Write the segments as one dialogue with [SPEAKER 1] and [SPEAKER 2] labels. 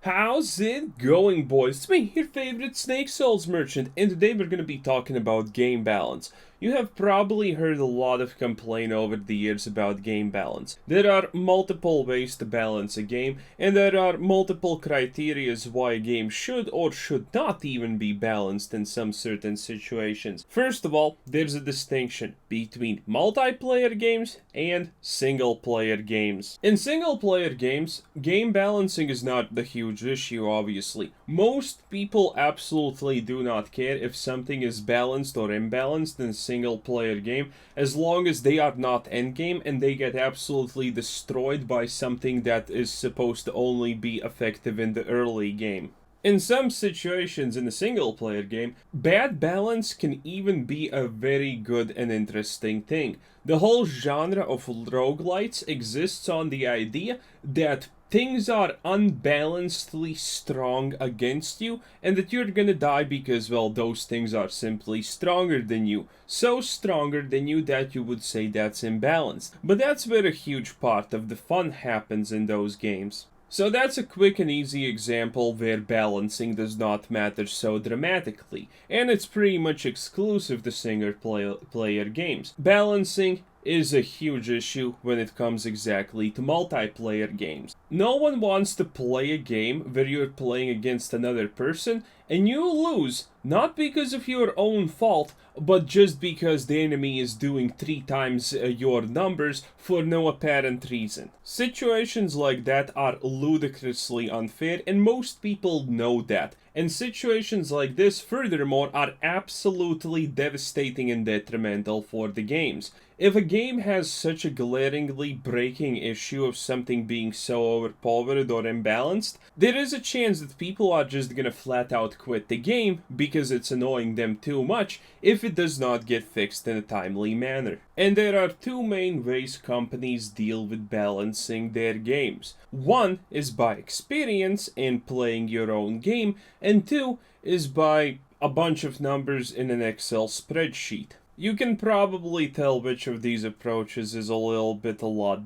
[SPEAKER 1] How's it going, boys? It's me, your favorite Snake Souls merchant, and today we're gonna be talking about game balance. You have probably heard a lot of complaint over the years about game balance. There are multiple ways to balance a game, and there are multiple criteria why a game should or should not even be balanced in some certain situations. First of all, there's a distinction between multiplayer games and single-player games. In single-player games, game balancing is not the huge issue, obviously. Most people absolutely do not care if something is balanced or imbalanced in a single-player game, as long as they are not endgame and they get absolutely destroyed by something that is supposed to only be effective in the early game. In some situations in a single-player game, bad balance can even be a very good and interesting thing. The whole genre of roguelites exists on the idea that things are unbalancedly strong against you, and that you're gonna die because, well, those things are simply stronger than you. So stronger than you that you would say that's imbalanced. But that's where a huge part of the fun happens in those games. So that's a quick and easy example where balancing does not matter so dramatically, and it's pretty much exclusive to single-player games. Balancing is a huge issue when it comes exactly to multiplayer games. No one wants to play a game where you're playing against another person and you lose, not because of your own fault, but just because the enemy is doing 3 times your numbers for no apparent reason. Situations like that are ludicrously unfair, and most people know that. And situations like this, furthermore, are absolutely devastating and detrimental for the games. If a game has such a glaringly breaking issue of something being so overpowered or imbalanced, there is a chance that people are just gonna flat out quit the game because it's annoying them too much if it does not get fixed in a timely manner. And there are 2 main ways companies deal with balancing their games. One is by experience in playing your own game, and 2 is by a bunch of numbers in an Excel spreadsheet. You can probably tell which of these approaches is a lot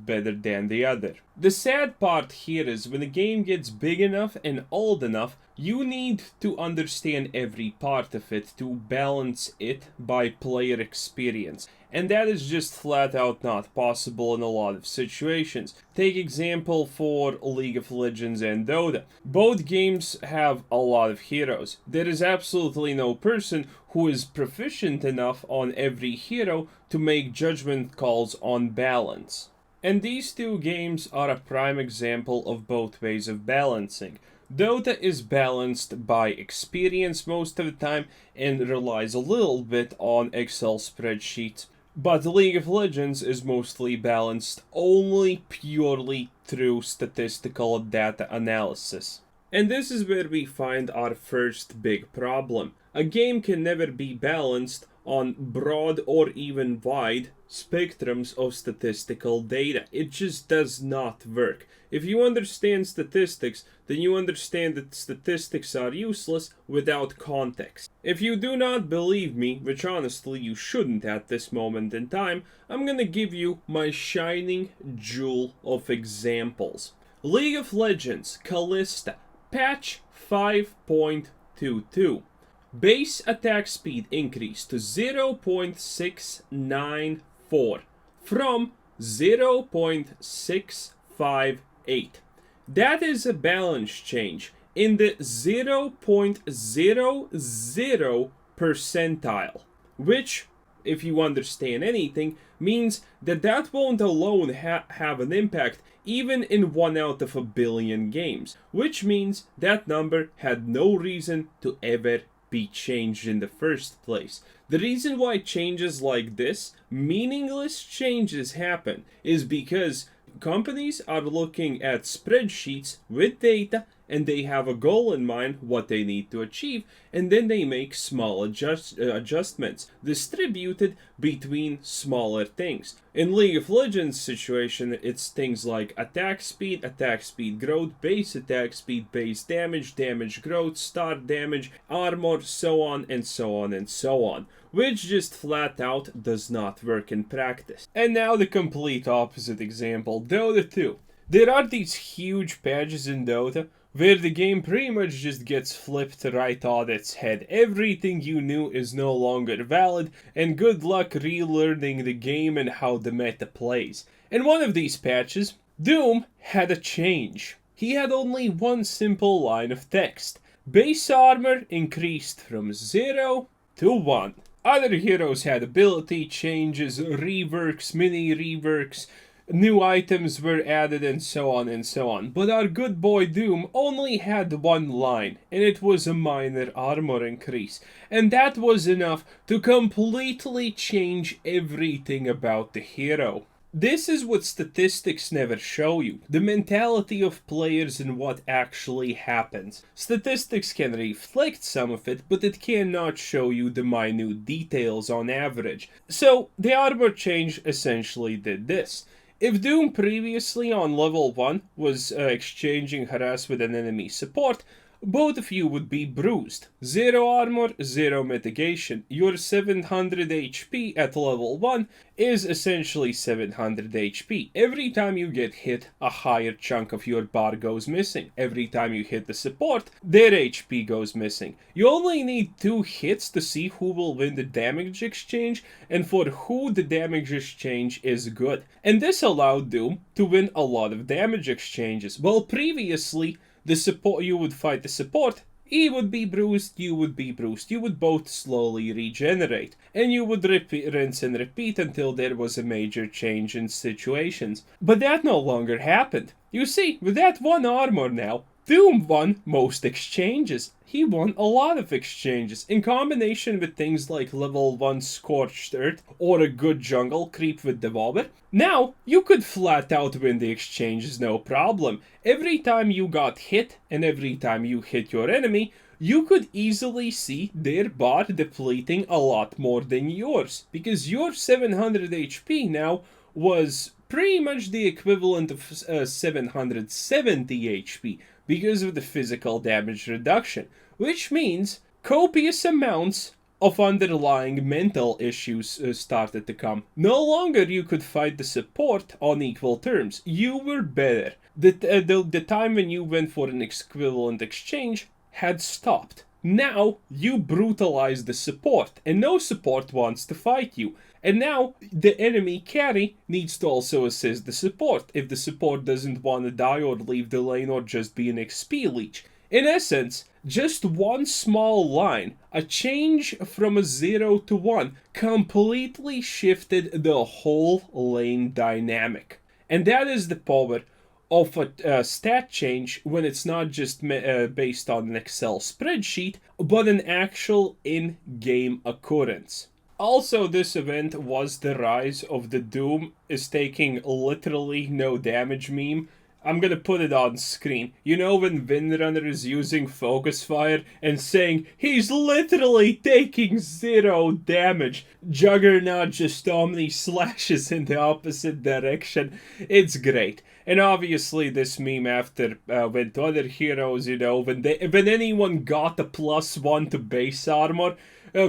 [SPEAKER 1] better than the other. The sad part here is when a game gets big enough and old enough, you need to understand every part of it to balance it by player experience. And that is just flat out not possible in a lot of situations. Take example for League of Legends and Dota. Both games have a lot of heroes. There is absolutely no person who is proficient enough on every hero to make judgment calls on balance. And these 2 games are a prime example of both ways of balancing. Dota is balanced by experience most of the time and relies a little bit on Excel spreadsheets. But League of Legends is mostly balanced only purely through statistical data analysis. And this is where we find our first big problem. A game can never be balanced on broad or even wide spectrums of statistical data. It just does not work. If you understand statistics, then you understand that statistics are useless without context. If you do not believe me, which honestly you shouldn't at this moment in time, I'm gonna give you my shining jewel of examples. League of Legends, Callista, patch 5.22. Base attack speed increased to 0.694 from 0.658. That is a balance change in the 0.00 percentile, which, if you understand anything, means that that won't alone have an impact even in 1 out of a billion games, which means that number had no reason to ever be changed in the first place. The reason why changes like this, meaningless changes, happen is because companies are looking at spreadsheets with data and they have a goal in mind, what they need to achieve, and then they make small adjustments distributed between smaller things. In League of Legends situation, it's things like attack speed growth, base attack speed, base damage, damage growth, start damage, armor, so on and so on and so on, which just flat out does not work in practice. And now the complete opposite example, Dota 2. There are these huge patches in Dota where the game pretty much just gets flipped right on its head. Everything you knew is no longer valid, and good luck relearning the game and how the meta plays. In one of these patches, Doom had a change. He had only one simple line of text. Base armor increased from 0 to 1. Other heroes had ability changes, reworks, mini reworks, new items were added, and so on and so on. But our good boy Doom only had one line, and it was a minor armor increase. And that was enough to completely change everything about the hero. This is what statistics never show you, the mentality of players and what actually happens. Statistics can reflect some of it, but it cannot show you the minute details on average. So, the armor change essentially did this. If Doom previously on level 1 was exchanging harass with an enemy support, both of you would be bruised. 0 armor, 0 mitigation. Your 700 HP at level 1 is essentially 700 HP. Every time you get hit, a higher chunk of your bar goes missing. Every time you hit the support, their HP goes missing. You only need 2 hits to see who will win the damage exchange and for who the damage exchange is good. And this allowed Doom to win a lot of damage exchanges. Well, previously, you would fight the support, he would be bruised, you would be bruised, you would both slowly regenerate, and you would rinse and repeat until there was a major change in situations. But that no longer happened. You see, with that one armor now, Doom won most exchanges. He won a lot of exchanges, in combination with things like level 1 Scorched Earth or a good jungle creep with Devolver. Now, you could flat out win the exchanges no problem. Every time you got hit and every time you hit your enemy, you could easily see their bar depleting a lot more than yours, because your 700 HP now was pretty much the equivalent of 770 HP because of the physical damage reduction, which means copious amounts of underlying mental issues started to come. No longer you could fight the support on equal terms. You were better. The time when you went for an equivalent exchange had stopped. Now you brutalize the support, and no support wants to fight you. And now the enemy carry needs to also assist the support if the support doesn't want to die or leave the lane or just be an XP leech. In essence, just one small line, a change from a 0 to 1, completely shifted the whole lane dynamic. And that is the power of a stat change when it's not just based on an Excel spreadsheet, but an actual in-game occurrence. Also, this event was the rise of the Doom is taking literally no damage meme. I'm gonna put it on screen. You know when Windrunner is using focus fire and saying he's literally taking 0 damage. Juggernaut just omni slashes in the opposite direction. It's great. And obviously this meme after went to other heroes, you know, when anyone got a +1 to base armor,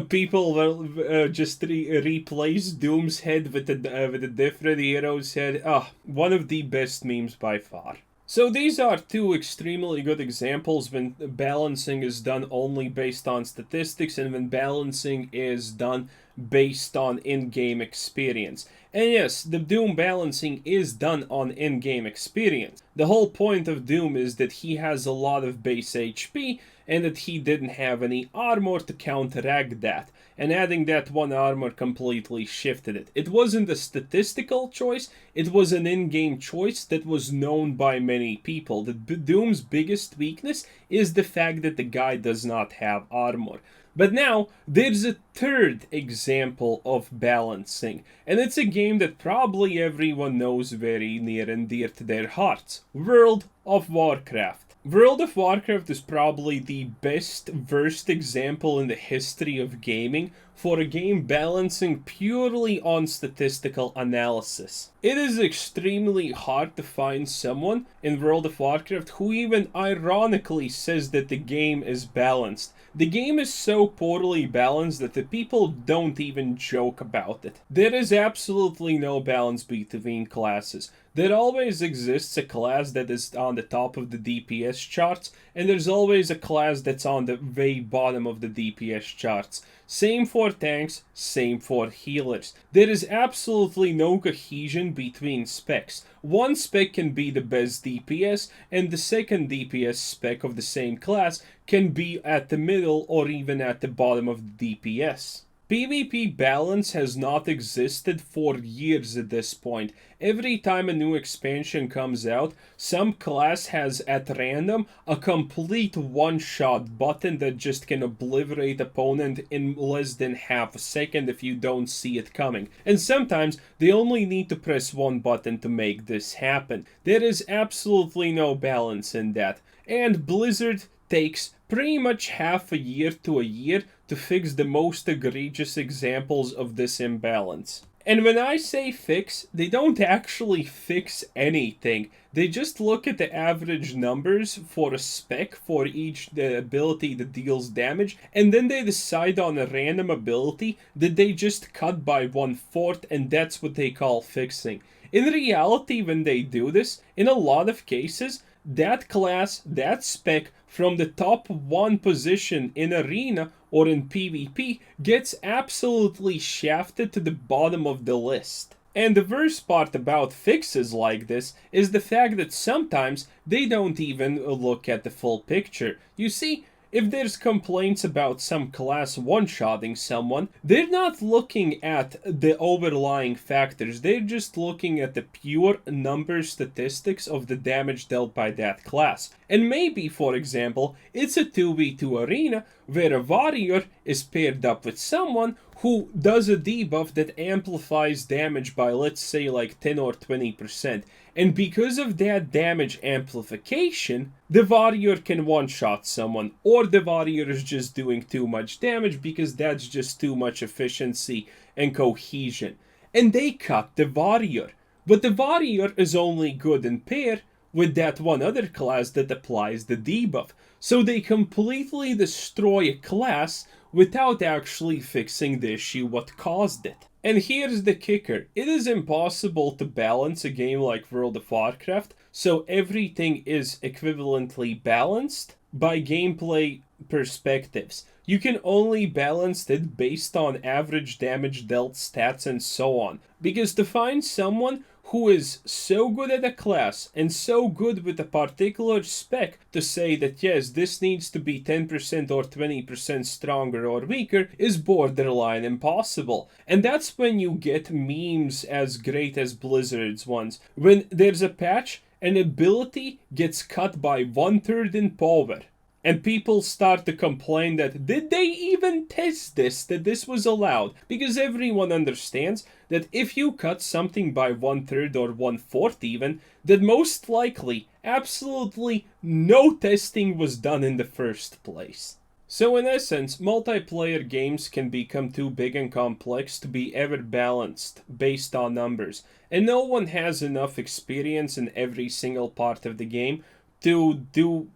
[SPEAKER 1] people will just replace Doom's head with a different hero's head. One of the best memes by far. So these are 2 extremely good examples when balancing is done only based on statistics and when balancing is done based on in-game experience. And yes, the Doom balancing is done on in-game experience. The whole point of Doom is that he has a lot of base HP and that he didn't have any armor to counteract that. And adding that one armor completely shifted it. It wasn't a statistical choice, it was an in-game choice that was known by many people. The Doom's biggest weakness is the fact that the guy does not have armor. But now, there's a third example of balancing, and it's a game that probably everyone knows very near and dear to their hearts. World of Warcraft. World of Warcraft is probably the best, worst example in the history of gaming for a game balancing purely on statistical analysis. It is extremely hard to find someone in World of Warcraft who even ironically says that the game is balanced. The game is so poorly balanced that the people don't even joke about it. There is absolutely no balance between classes. There always exists a class that is on the top of the DPS charts, and there's always a class that's on the very bottom of the DPS charts. Same for tanks, same for healers. There is absolutely no cohesion between specs. One spec can be the best DPS, and the second DPS spec of the same class can be at the middle or even at the bottom of the DPS. PvP balance has not existed for years at this point. Every time a new expansion comes out, some class has at random a complete one-shot button that just can obliterate opponent in less than half a second if you don't see it coming. And sometimes they only need to press one button to make this happen. There is absolutely no balance in that. And Blizzard takes pretty much half a year to a year to fix the most egregious examples of this imbalance. And when I say fix, they don't actually fix anything. They just look at the average numbers for a spec for each ability that deals damage, and then they decide on a random ability that they just cut by 1/4, and that's what they call fixing. In reality, when they do this, in a lot of cases, that class, that spec, from the top 1 position in Arena or in PvP gets absolutely shafted to the bottom of the list. And the worst part about fixes like this is the fact that sometimes they don't even look at the full picture. You see, if there's complaints about some class one-shotting someone, they're not looking at the overlying factors, they're just looking at the pure number statistics of the damage dealt by that class. And maybe, for example, it's a 2v2 arena where a warrior is paired up with someone who does a debuff that amplifies damage by, let's say, like 10 or 20%. And because of that damage amplification, the warrior can one-shot someone, or the warrior is just doing too much damage because that's just too much efficiency and cohesion. And they cut the warrior. But the warrior is only good in pair with that one other class that applies the debuff. So they completely destroy a class without actually fixing the issue what caused it. And here's the kicker. It is impossible to balance a game like World of Warcraft, so everything is equivalently balanced by gameplay perspectives. You can only balance it based on average damage dealt stats and so on. Because to find someone who is so good at a class and so good with a particular spec to say that yes, this needs to be 10% or 20% stronger or weaker is borderline impossible. And that's when you get memes as great as Blizzard's ones. When there's a patch, an ability gets cut by 1/3 in power. And people start to complain that did they even test this, that this was allowed? Because everyone understands that if you cut something by 1/3 or 1/4 even, that most likely, absolutely no testing was done in the first place. So in essence, multiplayer games can become too big and complex to be ever balanced based on numbers. And no one has enough experience in every single part of the game to do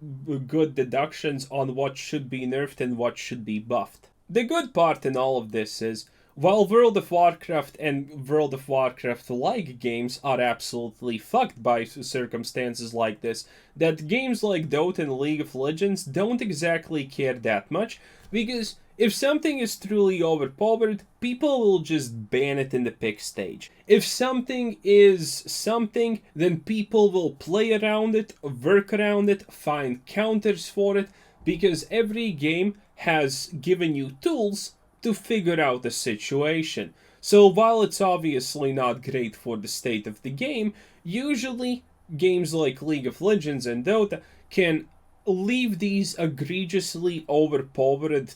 [SPEAKER 1] good deductions on what should be nerfed and what should be buffed. The good part in all of this is, while World of Warcraft and World of Warcraft-like games are absolutely fucked by circumstances like this, that games like Dota and League of Legends don't exactly care that much, because if something is truly overpowered, people will just ban it in the pick stage. If something is something, then people will play around it, work around it, find counters for it, because every game has given you tools to figure out the situation. So while it's obviously not great for the state of the game, usually games like League of Legends and Dota can leave these egregiously overpowered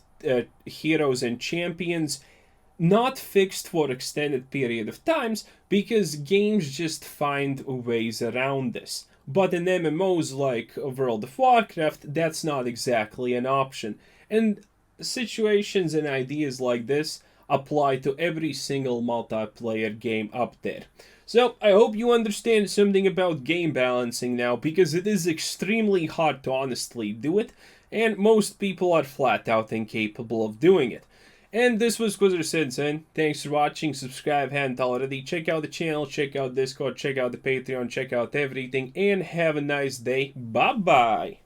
[SPEAKER 1] heroes and champions not fixed for extended period of times because games just find ways around this. But in MMOs like World of Warcraft, that's not exactly an option. And situations and ideas like this apply to every single multiplayer game up there. So, I hope you understand something about game balancing now, because it is extremely hard to honestly do it, and most people are flat out incapable of doing it. And this was Quizzer Sensei. Thanks for watching. Subscribe, hadn't already. Check out the channel, check out Discord, check out the Patreon, check out everything, and have a nice day. Bye-bye!